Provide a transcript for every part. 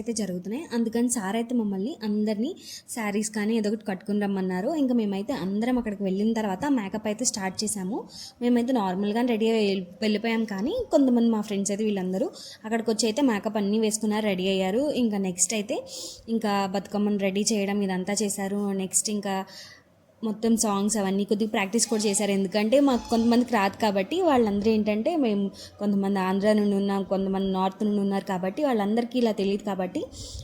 అయితే జరుగుతున్నాయి. అందుకని సార్ అయితే మమ్మల్ని అందరినీ శారీస్ కానీ ఏదో ఒకటి కట్టుకుని రమ్మన్నారు. ఇంకా మేమైతే అందరం అక్కడికి వెళ్ళిన తర్వాత మేకప్ అయితే స్టార్ట్ చేసాము. మేమైతే నార్మల్గా రెడీ వెళ్ళిపోయాం, కానీ కొంతమంది మా ఫ్రెండ్స్ అయితే వీళ్ళందరూ అక్కడికి వచ్చి అయితే మేకప్ అన్నీ వేసుకున్నారు, రెడీ అయ్యారు. ఇంకా నెక్స్ట్ అయితే ఇంకా బతుకమ్మను రెడీ చేయడం ఇదంతా చేశారు. నెక్స్ట్ ఇంకా మొత్తం సాంగ్స్ అవన్నీ కొద్దిగా ప్రాక్టీస్ కూడా చేశారు. ఎందుకంటే మాకు కొంతమందికి రాదు కాబట్టి వాళ్ళందరూ ఏంటంటే మేము కొంతమంది ఆంధ్ర నుండి ఉన్నాం, కొంతమంది నార్త్ నుండి ఉన్నారు కాబట్టి వాళ్ళందరికీ ఇలా తెలియదు కాబట్టి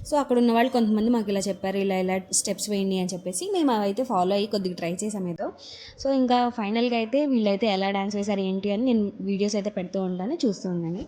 సో అక్కడ ఉన్న వాళ్ళు కొంతమంది మాకు ఇలా చెప్పారు, ఇలా ఇలా స్టెప్స్ వేయండి అని చెప్పేసి మేము అవైతే ఫాలో అయ్యి కొద్దిగా ట్రై చేసాం ఏదో. సో ఇంకా ఫైనల్గా అయితే వీళ్ళైతే ఎలా డ్యాన్స్ వేశారు ఏంటి అని నేను వీడియోస్ అయితే పెడుతూ ఉంటాను, చూస్తూ ఉండండి.